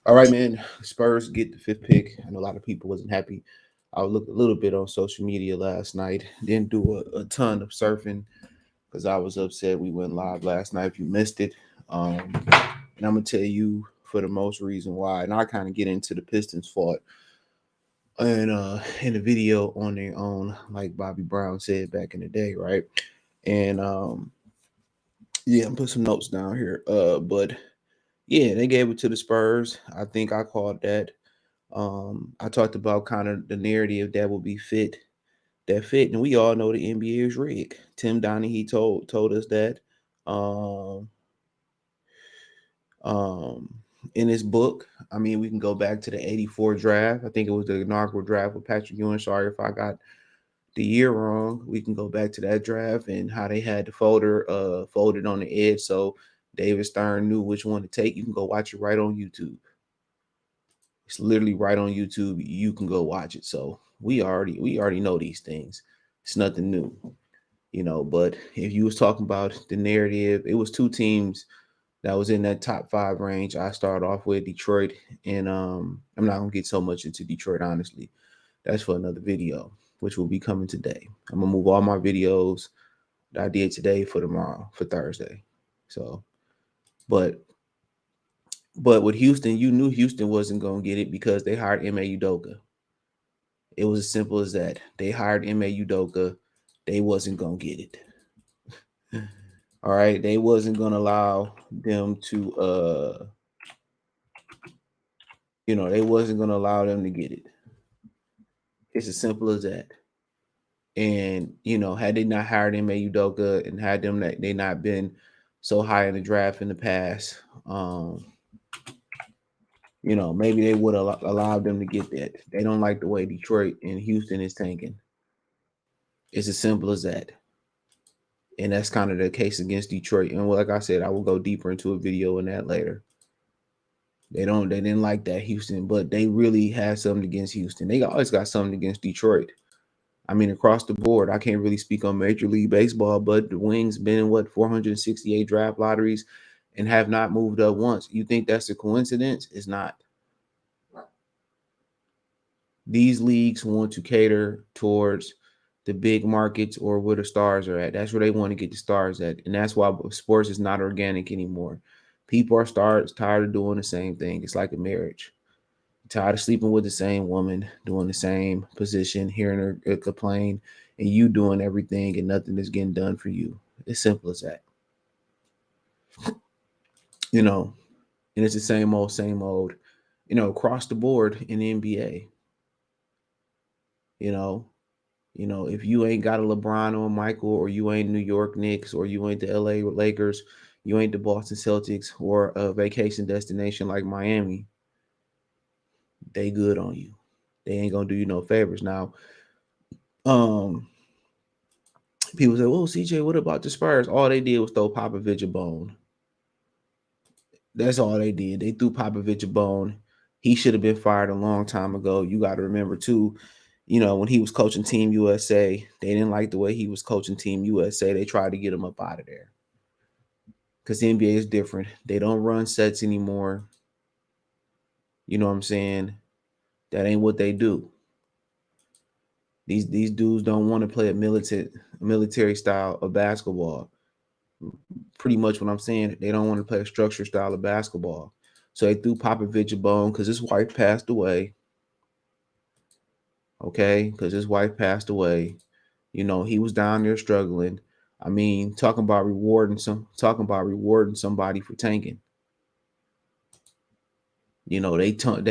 All right, man. Spurs get the fifth pick. I know a lot of people wasn't happy. I looked a little bit on social media last night. Didn't do a ton of surfing because I was upset. We went live last night. If you missed it, and I'm gonna tell you for the most reason why. And I kind of get into the Pistons' fault and in the video on their own, like Bobby Brown said back in the day, right? And yeah, I'm put some notes down here. But yeah, they gave it to the Spurs. I think I called that. I talked about kind of the narrative that will be fit, and we all know the NBA is rigged. Tim Donaghy told us that um, um, in his book. I mean, we can go back to the '84 draft. I think it was the inaugural draft with Patrick Ewing. Sorry if I got the year wrong. We can go back to that draft and how they had the folder folded on the edge, so David Stern knew which one to take. You can go watch it right on YouTube. It's literally right on YouTube. You can go watch it. So we already know these things. It's nothing new, But if you was talking about the narrative, it was two teams that was in that top five range. I started off with Detroit, and I'm not gonna get so much into Detroit, honestly. That's for another video, which will be coming today. I'm gonna move all my videos that I did today for tomorrow, for Thursday. So, but with Houston, you knew Houston wasn't gonna get it because they hired Ime Udoka. It was as simple as that. They hired Ime Udoka. They wasn't gonna get it. All right. They wasn't gonna allow them to they wasn't gonna allow them to get it. It's as simple as that. And had they not hired Ime Udoka and had them that they not been so high in the draft in the past, maybe they would have allowed them to get that. They don't like the way Detroit and Houston is tanking. It's as simple as that. And that's kind of the case against Detroit. And like I said, I will go deeper into a video on that later. They didn't like that Houston, but they really had something against Houston. They always got something against Detroit. I mean, across the board, I can't really speak on Major League Baseball, but the Wings been in 468 draft lotteries and have not moved up once. You think that's a coincidence? It's not. These leagues want to cater towards the big markets or where the stars are at. That's where they want to get the stars at. And that's why sports is not organic anymore. People are tired of doing the same thing. It's like a marriage. Tired of sleeping with the same woman, doing the same position, hearing her complain, and you doing everything and nothing is getting done for you. It's simple as that. You know, and it's the same old, across the board in the NBA. You know, if you ain't got a LeBron or a Michael, or you ain't New York Knicks, or you ain't the LA Lakers, you ain't the Boston Celtics, or a vacation destination like Miami, they good on you. They ain't gonna do you no favors. Now, um, people say, "Well, CJ, what about the Spurs?" All they did was throw Popovich a bone. That's all they did. They threw Popovich a bone. He should have been fired a long time ago. You got to remember too, when he was coaching Team USA, they didn't like the way he was coaching Team USA. They tried to get him up out of there because the NBA is different. They don't run sets anymore. You know what I'm saying? That ain't what they do. These dudes don't want to play a military style of basketball. Pretty much what I'm saying. They don't want to play a structured style of basketball. So they threw Popovich a bone because his wife passed away. Okay, because his wife passed away. He was down there struggling. I mean, talking about rewarding somebody for tanking. They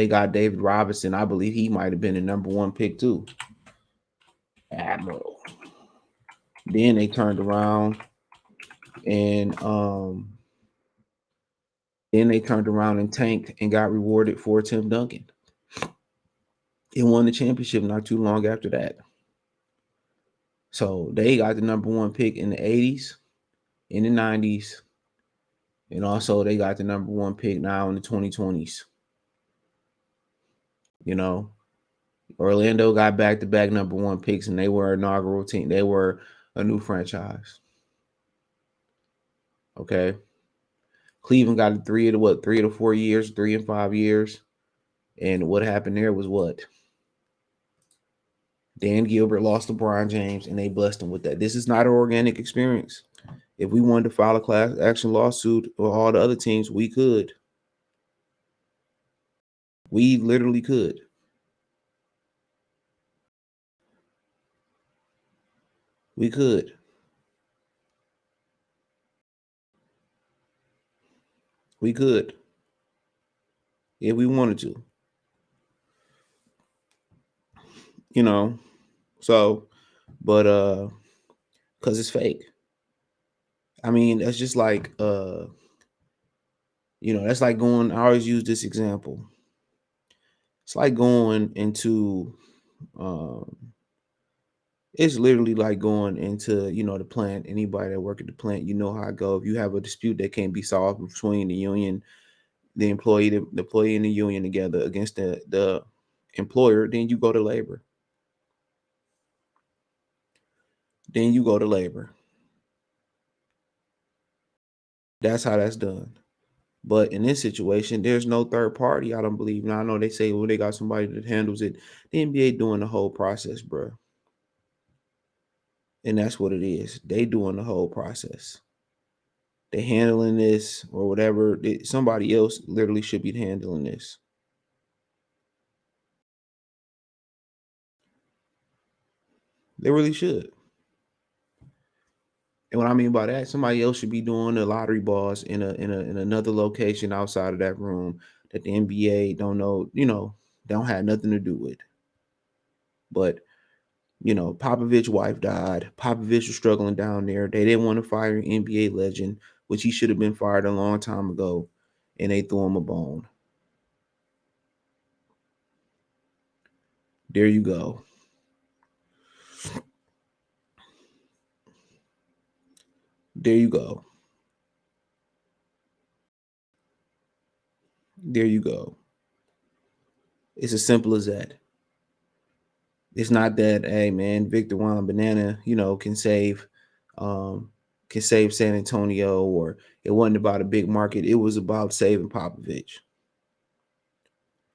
got David Robinson. I believe he might have been the number 1 pick too. Admiral. Then they turned around and tanked and got rewarded for Tim Duncan. It won the championship not too long after that. So they got the number 1 pick in the 80s, in the 90s, and also they got the number 1 pick now in the 2020s. Orlando got back-to-back number 1 picks, and they were an inaugural team. They were a new franchise. Okay. Cleveland got 3 of the 4 years, 3 and 5 years. And what happened there was what? Dan Gilbert lost LeBron James, and they blessed him with that. This is not an organic experience. If we wanted to file a class action lawsuit or all the other teams, we could. We literally could. We could. We could if we wanted to. You know. So, but because it's fake. I mean, that's just like that's like going. I always use this example. It's like going into um it's literally like going into, the plant. Anybody that work at the plant, you know how I go. If you have a dispute that can't be solved between the union, the employee and the union together against the employer, then you go to labor. Then you go to labor. That's how that's done. But in this situation, there's no third party. I don't believe. Now I know they say, well, they got somebody that handles it. The NBA doing the whole process, bro, and that's what it is. They doing the whole process. They handling this or whatever. Somebody else literally should be handling this. They really should. And what I mean by that, somebody else should be doing the lottery balls in another location outside of that room that the NBA don't know, don't have nothing to do with. But Popovich wife died. Popovich was struggling down there. They didn't want to fire an NBA legend, which he should have been fired a long time ago, and they threw him a bone. There you go. There you go. There you go. It's as simple as that. It's not that, hey man, Victor Wembanyama, um, can save San Antonio, or it wasn't about a big market. It was about saving Popovich.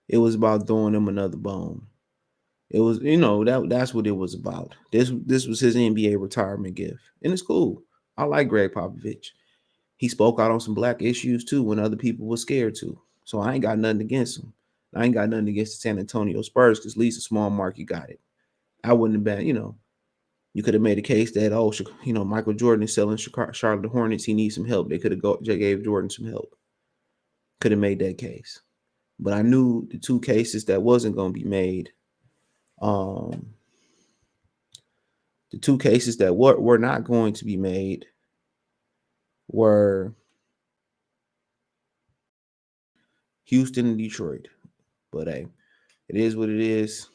It was about throwing him another bone. It was, that's what it was about. This was his NBA retirement gift, and it's cool. I like Greg Popovich. He spoke out on some black issues too when other people were scared to. So I ain't got nothing against him. I ain't got nothing against the San Antonio Spurs because at least a small market got it. I wouldn't have been, you could have made a case that, Michael Jordan is selling Charlotte Hornets. He needs some help. They could have gave Jordan some help. Could have made that case. But I knew the two cases that wasn't going to be made. Um, the two cases that were not going to be made were Houston and Detroit. But hey, it is what it is.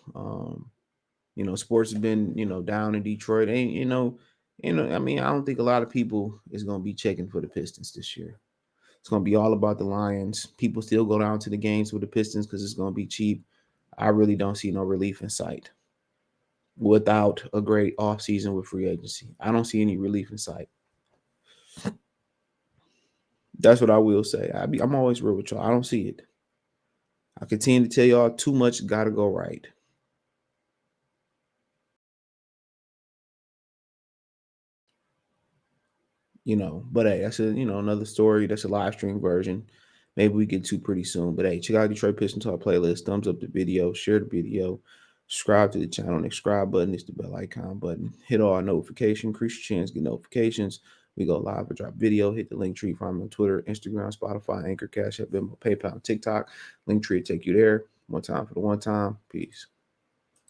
Sports have been, down in Detroit. And I mean, I don't think a lot of people is gonna be checking for the Pistons this year. It's gonna be all about the Lions. People still go down to the games with the Pistons because it's gonna be cheap. I really don't see no relief in sight without a great offseason with free agency. I don't see any relief in sight. That's what I will say. I'm always real with y'all. I don't see it. I continue to tell y'all too much gotta go right. But hey, that's another story. That's a live stream version. Maybe we get to pretty soon. But hey, check out Detroit Pistons Talk playlist. Thumbs up the video, share the video, subscribe to the channel. The subscribe button is the bell icon button. Hit all our notification, increase your chance, get notifications. We go live or drop video. Hit the link tree, find me on Twitter, Instagram, Spotify, Anchor, Cash App, Venmo, PayPal, TikTok. Link tree will take you there. One time for the one time. Peace.